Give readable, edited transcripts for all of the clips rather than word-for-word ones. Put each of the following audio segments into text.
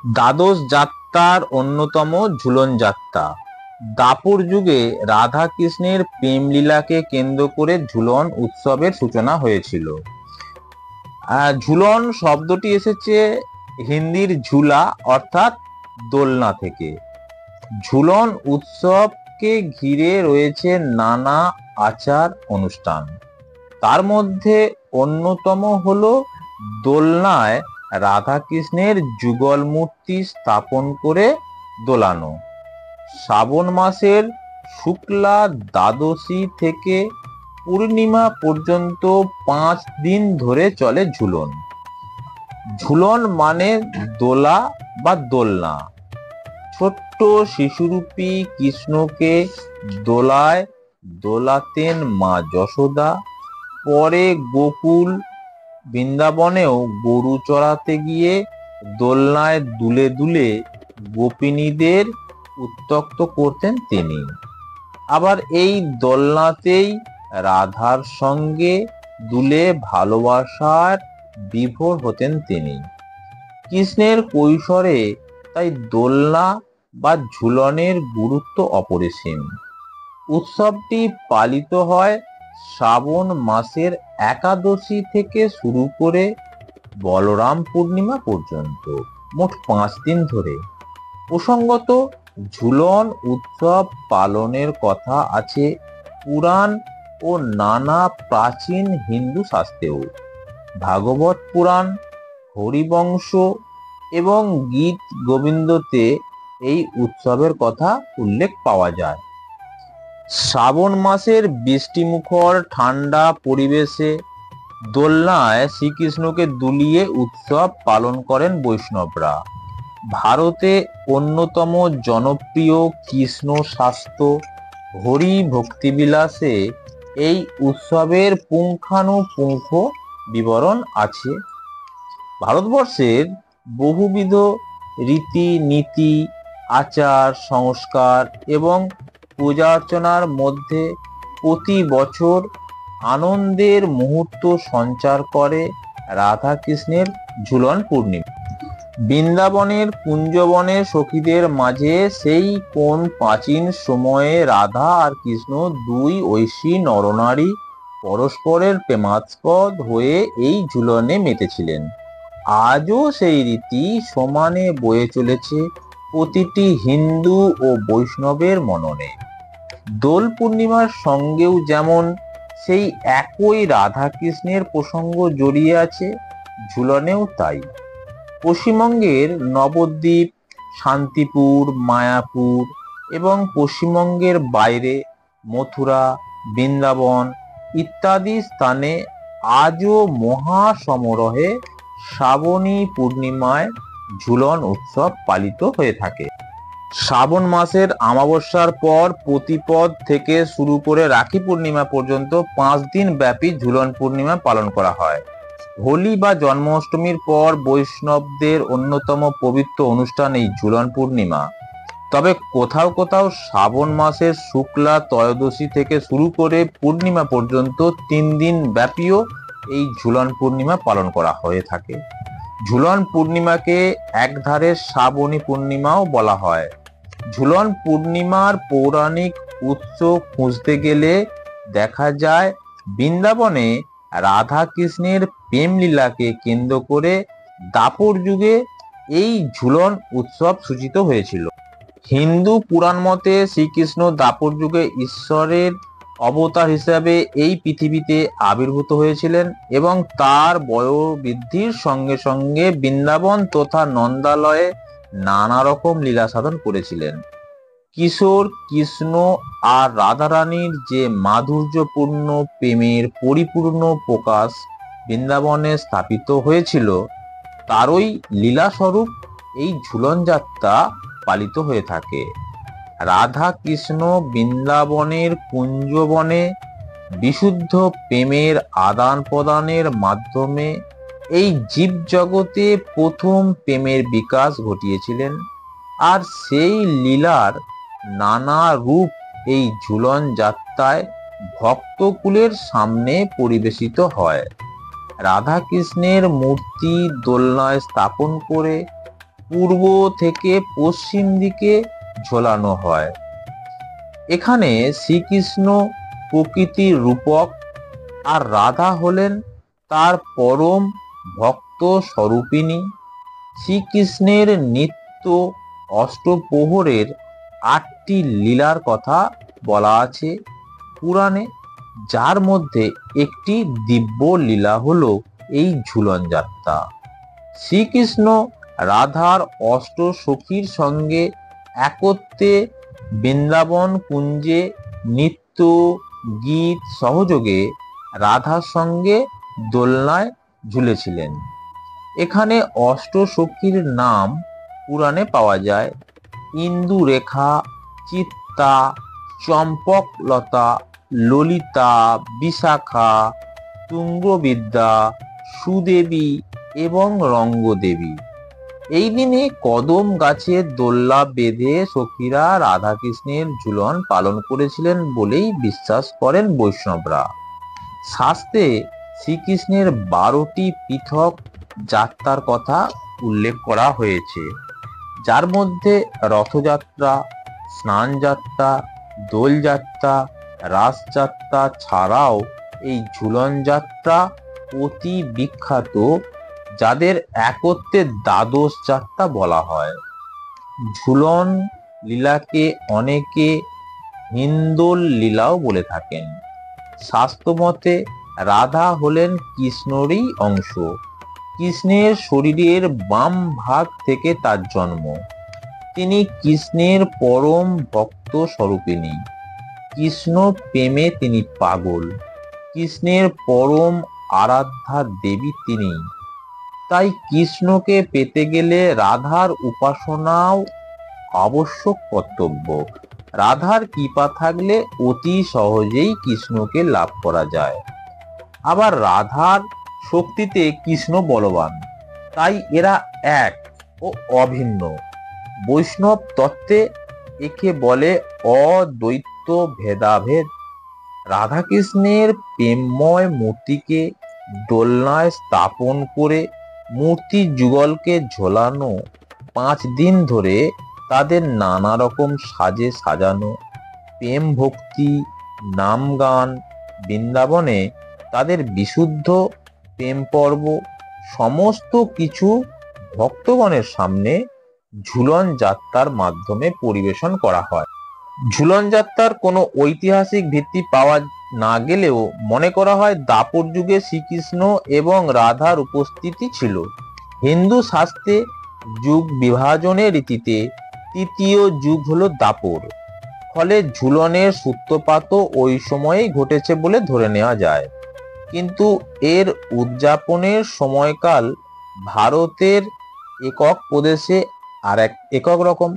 দ্বাদশ যাত্রার অন্যতম ঝুলন যাত্রা। দাপর যুগে রাধা কৃষ্ণের প্রেম লীলাকে কেন্দ্র করে ঝুলন উৎসবের সূচনা হয়েছিল। ঝুলন শব্দটি এসেছে হিন্দির ঝুলা অর্থাৎ দোলনা থেকে। ঝুলন উৎসবকে ঘিরে রয়েছে নানা আচার অনুষ্ঠান। তার মধ্যে অন্যতম হলো দোলনায় রাধা কৃষ্ণের যুগল মূর্তি স্থাপন করে দোলানো। শ্রাবণ মাসের শুক্লা দ্বাদশী থেকে পূর্ণিমা পর্যন্ত 5 দিন ধরে চলে ঝুলন। ঝুলন মানে দোলা বা দোলনা। ছোট্ট শিশুরূপী কৃষ্ণকে দোলায় দোলাতেন মা যশোদা। পরে গোকুল বৃন্দাবনেও গরু চড়াতে গিয়ে দোলনায় দুলে দুলে গোপিনীদের উত্ত্যক্ত করতেন তিনি। আবার এই দোলনাতেই রাধার সঙ্গে দুলে ভালোবাসার বিভোর হতেন তিনি। কৃষ্ণের কৈশোরে তাই দোলনা বা ঝুলনের গুরুত্ব অপরিসীম। উৎসবটি পালিত হয় শ্রাবণ মাসের একাদশী থেকে শুরু করে বলরাম পূর্ণিমা পর্যন্ত, মোট 5 দিন ধরে। প্রসঙ্গত, ঝুলন উৎসব পালনের কথা আছে পুরাণ ও নানা প্রাচীন হিন্দু শাস্ত্রেও। ভাগবত পুরাণ, হরিবংশ এবং গীত গোবিন্দতে এই উৎসবের কথা উল্লেখ পাওয়া যায়। শ্রাবণ মাসের বৃষ্টিমুখর ঠান্ডা পরিবেশে দোলনায় শ্রীকৃষ্ণকে দুলিয়ে উৎসব পালন করেন বৈষ্ণবরা। ভারতে অন্যতম জনপ্রিয় কৃষ্ণ শাস্ত্র হরি ভক্তিবিলাসে এই উৎসবের পুঙ্খানুপুঙ্খ বিবরণ আছে। ভারতবর্ষের বহুবিধ রীতি নীতি, আচার সংস্কার এবং পূজা অর্চনার মধ্যে প্রতি বছর আনন্দের মুহূর্ত সঞ্চার করে রাধা কৃষ্ণের ঝুলন পূর্ণিমা। বৃন্দাবনের কুঞ্জবনে সখীদের মাঝে সেই কোন প্রাচীন সময়ে রাধা আর কৃষ্ণ দুই ঐশী নরনারী পরস্পরের প্রেমাস্পদ হয়ে এই ঝুলনে মেতেছিলেন। আজও সেই রীতি সমানে বয়ে চলেছে প্রতিটি হিন্দু ও বৈষ্ণবের মননে। দোল পূর্ণিমার সঙ্গেও যেমন সেই একই রাধা কৃষ্ণের প্রসঙ্গ জড়িয়ে আছে, ঝুলনেও তাই। পশ্চিমবঙ্গের নবদ্বীপ, শান্তিপুর, মায়াপুর এবং পশ্চিমবঙ্গের বাইরে মথুরা, বৃন্দাবন ইত্যাদি স্থানে আজও মহা সমারোহে শ্রাবণী পূর্ণিমায় ঝুলন উৎসব পালিত হয়ে থাকে। শ্রাবণ মাসের অমাবস্যার পর প্রতিপদ থেকে শুরু করে রাখি পূর্ণিমা পর্যন্ত 5 দিন ব্যাপী ঝুলন পূর্ণিমা পালন করা হয়। হোলি বা জন্মাষ্টমীর পর বৈষ্ণবদের অন্যতম পবিত্র অনুষ্ঠান এই ঝুলন পূর্ণিমা। তবে কোথাও কোথাও শ্রাবণ মাসের শুক্লা ত্রয়োদশী থেকে শুরু করে পূর্ণিমা পর্যন্ত 3 দিন ব্যাপীও এই ঝুলন পূর্ণিমা পালন করা হয়ে থাকে। ঝুলন পূর্ণিমাকে একধারে শ্রাবণী পূর্ণিমাও বলা হয়। ঝুলন পূর্ণিমার পৌরাণিক উৎস খুঁজতে গেলে দেখা যায় বৃন্দাবনে রাধা কৃষ্ণের প্রেম লীলাকে কেন্দ্র করে দাপর যুগে এই ঝুলন উৎসব সূচিত হয়েছিল। হিন্দু পুরাণ মতে শ্রীকৃষ্ণ দাপর যুগে ঈশ্বরের অবতার হিসাবে এই পৃথিবীতে আবির্ভূত হয়েছিলেন এবং তার বয়োবৃদ্ধির সঙ্গে সঙ্গে বৃন্দাবন তথা নন্দালয়ে নানা রকম লীলা সাধন করেছিলেন। কিশোর কৃষ্ণ আর রাধারানীর যে মাধুর্যপূর্ণ প্রেমের পরিপূর্ণ প্রকাশ বৃন্দাবনে স্থাপিত হয়েছিল, তারই লীলাস্বরূপ এই ঝুলন যাত্রা পালিত হয়ে থাকে। রাধা কৃষ্ণ বৃন্দাবনের কুঞ্জবনে বিশুদ্ধ প্রেমের আদান প্রদানের মাধ্যমে এই জীব জগতে প্রথম প্রেমের বিকাশ ঘটিয়েছিলেন। আর সেই লীলার নানা রূপ এই ঝুলন যাত্রায় ভক্তকুলের সামনে পরিবেশিত হয়। রাধা কৃষ্ণের মূর্তি দোলনায় স্থাপন করে পূর্ব থেকে পশ্চিম দিকে ঝোলানো হয়। এখানে শ্রীকৃষ্ণ প্রকৃতির রূপক আর রাধা হলেন তার পরম ভক্ত স্বরূপিণী। শ্রীকৃষ্ণের নিত্য অষ্টপ্রহরের 8টি লীলার কথা বলা আছে পুরাণে, যার মধ্যে একটি দিব্য লীলা হলো এই ঝুলন যাত্রা। শ্রীকৃষ্ণ রাধার অষ্ট সখীর সঙ্গে একত্রে বৃন্দাবন কুঞ্জে নৃত্য গীত সহযোগে রাধার সঙ্গে দোলনায় ঝুলেছিলেন। এখানে অষ্ট সখীর নাম পুরাণে পাওয়া যায়: ইন্দুরেখা, চিত্তা, চম্পকলতা, ললিতা, বিশাখা, তুঙ্গবিদ্যা, সুদেবী এবং রঙ্গদেবী। এই দিনে কদম গাছের দোল্লা বেঁধে সখীরা রাধাকৃষ্ণের ঝুলন পালন করেছিলেন বলেই বিশ্বাস করেন বৈষ্ণবরা। শাস্ত্রে শ্রীকৃষ্ণের 12টি পৃথক যাত্রার কথা উল্লেখ করা হয়েছে, যার মধ্যে রথযাত্রা, স্নানযাত্রা, দোলযাত্রা, রাসযাত্রা ছাড়াও এই ঝুলন যাত্রা অতি বিখ্যাত, যাদের একত্রে দ্বাদশ যাত্রা বলা হয়। ঝুলন লীলাকে অনেকে হিন্দোল লীলাও বলে থাকেন। শাস্ত্রমতে রাধা হলেন কৃষ্ণেরই অংশ। কৃষ্ণের শরীরের বাম ভাগ থেকে তার জন্ম। তিনি কৃষ্ণের পরম ভক্ত স্বরূপিণী। কৃষ্ণ প্রেমে তিনি পাগল। কৃষ্ণের পরম আরাধ্যা দেবী তিনি। তাই কৃষ্ণকে পেতে গেলে রাধার উপাসনাও আবশ্যক কর্তব্য। রাধার কৃপা থাকলে অতি সহজেই কৃষ্ণকে লাভ করা যায়। আবার রাধার শক্তিতে কৃষ্ণ বলবান, তাই এরা এক ও অভিন্ন। বৈষ্ণব তত্ত্বে একে বলে অদ্বৈত ভেদাভেদ। রাধাকৃষ্ণের প্রেমময় মূর্তিকে দোলনায় স্থাপন করে মূর্তি যুগলকে ঝোলানো, 5 দিন ধরে তাদের নানা রকম সাজে সাজানো, প্রেম ভক্তি নাম গান, বৃন্দাবনে তাদের বিশুদ্ধ প্রেম পর্ব সমস্ত কিছু ভক্তগণের সামনে ঝুলন যাত্রার মাধ্যমে পরিবেশন করা হয়। ঝুলন যাত্রার কোনো ঐতিহাসিক ভিত্তি পাওয়া না গেলেও মনে করা হয় দাপর যুগে শ্রীকৃষ্ণ এবং রাধার উপস্থিতি ছিল। হিন্দু শাস্ত্রে যুগ বিভাজনের রীতিতে 3য় যুগ হলো দাপর। ফলে ঝুলনের সূত্রপাতও ওই সময়েই ঘটেছে বলে ধরে নেওয়া যায়। কিন্তু এর উদযাপনের সময়কাল ভারতের একক প্রদেশে একক রকম।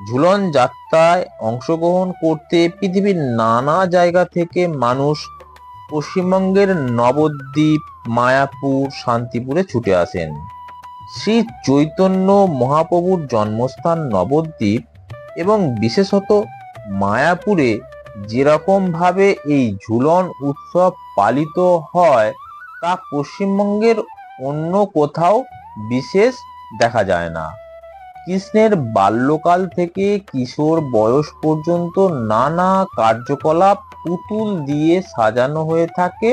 ঝুলন যাত্রায় অংশগ্রহণ করতে পৃথিবীর নানা জায়গা থেকে মানুষ পশ্চিমবঙ্গের নবদ্বীপ, মায়াপুর, শান্তিপুরে ছুটে আসেন। শ্রী চৈতন্য মহাপ্রভুর জন্মস্থান নবদ্বীপ এবং বিশেষত মায়াপুরে যেরকম ভাবে এই ঝুলন উৎসব পালিত হয় তা পশ্চিমবঙ্গের অন্য কোথাও বিশেষ দেখা যায় না। কৃষ্ণের বাল্যকাল থেকে কিশোর বয়স পর্যন্ত নানা কার্যকলাপ পুতুল দিয়ে সাজানো হয়ে থাকে,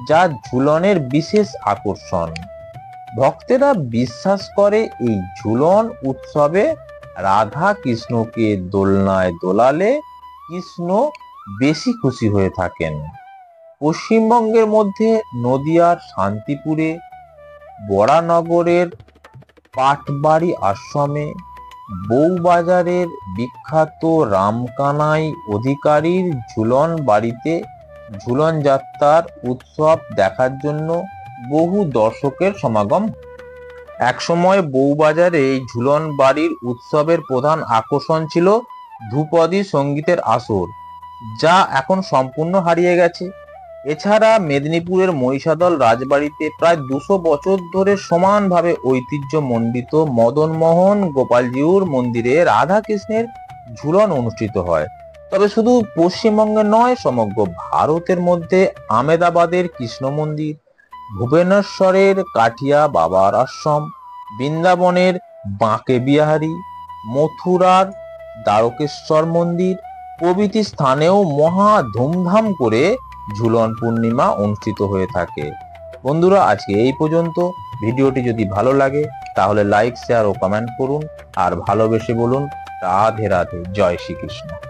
যা ঝুলনের বিশেষ আকর্ষণ। ভক্তেরা বিশ্বাস করে এই ঝুলন উৎসবে রাধা কৃষ্ণকে দোলনায় দোলালে কৃষ্ণ বেশি খুশি হয়ে থাকেন। পশ্চিমবঙ্গের মধ্যে নদিয়ার শান্তিপুরে, বরানগরের পাটবাড়ি আশ্রমে, বউবাজারের বিখ্যাত রামকানাই অধিকারীর ঝুলন বাড়িতে ঝুলন যাত্রার উৎসব দেখার জন্য বহু দর্শকের সমাগম। একসময় বউবাজারে এই ঝুলন বাড়ির উৎসবের প্রধান আকর্ষণ ছিল ধ্রুপদী সঙ্গীতের আসর, যা এখন সম্পূর্ণ হারিয়ে গেছে। এছাড়া মেদিনীপুরের মহিষাদল রাজবাড়িতে প্রায় 200 বছর ধরে সমানভাবে ঐতিহ্যমণ্ডিত মদনমোহন গোপালজিউর মন্দিরে রাধা কৃষ্ণের ঝুলন অনুষ্ঠিত হয়। তবে শুধু পশ্চিমবঙ্গে নয়, সমগ্র ভারতের মধ্যে আমেদাবাদের কৃষ্ণ মন্দির, ভুবনেশ্বরের কাঠিয়া বাবার আশ্রম, বৃন্দাবনের বাঁকে বিহারী, মথুরার দ্বারকেশ্বর মন্দির প্রভৃতি স্থানেও মহা ধুমধাম করে ঝুলন পূর্ণিমা অনুষ্ঠিত হয়ে থাকে। বন্ধুরা, আজকে এই পর্যন্ত। ভিডিওটি যদি ভালো লাগে তাহলে লাইক, শেয়ার ও কমেন্ট করুন, আর ভালোবেসে বলুন রাধে রাধে, জয় শ্রীকৃষ্ণ।